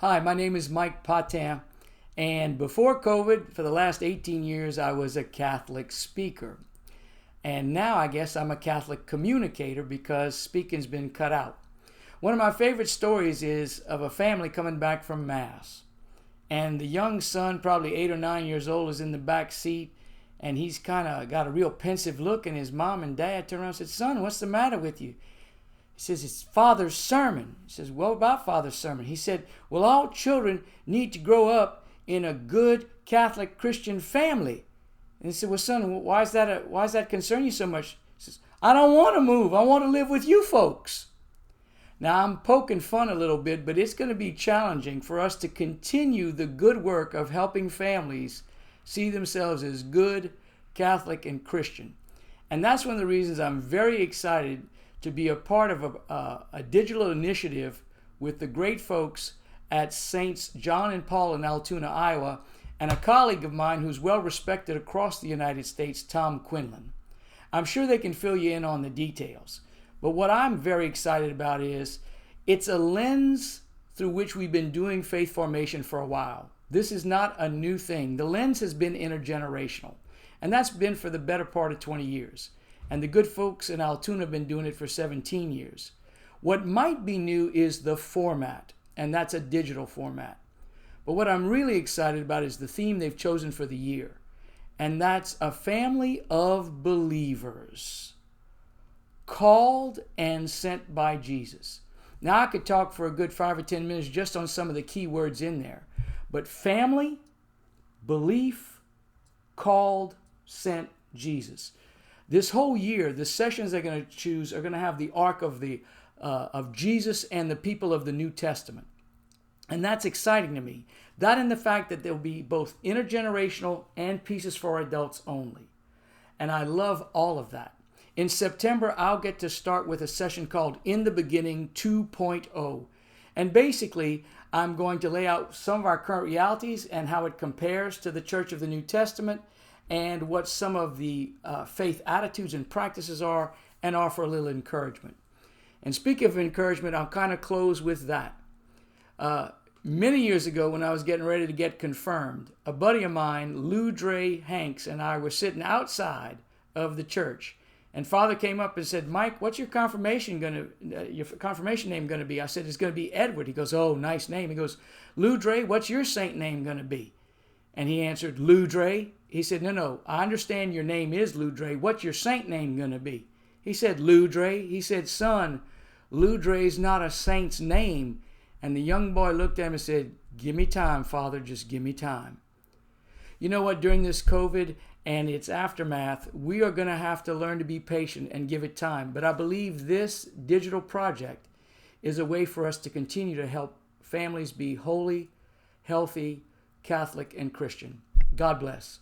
Hi, my name is Mike Patin, and before COVID, for the last 18 years, I was a Catholic speaker. And now I guess I'm a Catholic communicator because speaking's been cut out. One of my favorite stories is of a family coming back from Mass. And the young son, probably 8 or 9 years old, is in the back seat, and he's kind of got a real pensive look, and his mom and dad turn around and said, "Son, what's the matter with you?" He says, "It's Father's sermon." He says, "What about Father's sermon?" He said, "Well, all children need to grow up in a good Catholic Christian family." And he said, "Well, son, why is that concern you so much?" He says, "I don't want to move. I want to live with you folks." Now, I'm poking fun a little bit, but it's going to be challenging for us to continue the good work of helping families see themselves as good Catholic and Christian. And that's one of the reasons I'm very excited to be a part of a digital initiative with the great folks at Saints John and Paul in Altoona, Iowa, and a colleague of mine who's well respected across the United States, Tom Quinlan. I'm sure they can fill you in on the details. But what I'm very excited about is it's a lens through which we've been doing faith formation for a while. This is not a new thing. The lens has been intergenerational, and that's been for the better part of 20 years. And the good folks in Altoona have been doing it for 17 years. What might be new is the format, and that's a digital format. But what I'm really excited about is the theme they've chosen for the year, and that's a family of believers called and sent by Jesus. Now, I could talk for a good 5 or 10 minutes just on some of the key words in there, but family, belief, called, sent, Jesus. This whole year, the sessions they're going to choose are going to have the arc of Jesus and the people of the New Testament. And that's exciting to me. That and the fact that there'll be both intergenerational and pieces for adults only. And I love all of that. In September, I'll get to start with a session called In the Beginning 2.0. And basically, I'm going to lay out some of our current realities and how it compares to the Church of the New Testament, and what some of the faith attitudes and practices are, and offer a little encouragement. And speaking of encouragement, I'll kind of close with that. Many years ago, when I was getting ready to get confirmed, a buddy of mine, Lou Dre Hanks, and I were sitting outside of the church. And Father came up and said, "Mike, what's your confirmation name going to be?" I said, "It's going to be Edward." He goes, "Oh, nice name." He goes, "Lou Dre, what's your saint name going to be?" And he answered, "Lou Dre." He said, No, I understand your name is Lou Dre. What's your saint name going to be?" He said, "Lou Dre." He said, "Son, Lou Dre's not a saint's name." And the young boy looked at him and said, "Give me time, Father, just give me time." You know what? During this COVID and its aftermath, we are going to have to learn to be patient and give it time. But I believe this digital project is a way for us to continue to help families be holy, healthy, Catholic, and Christian. God bless.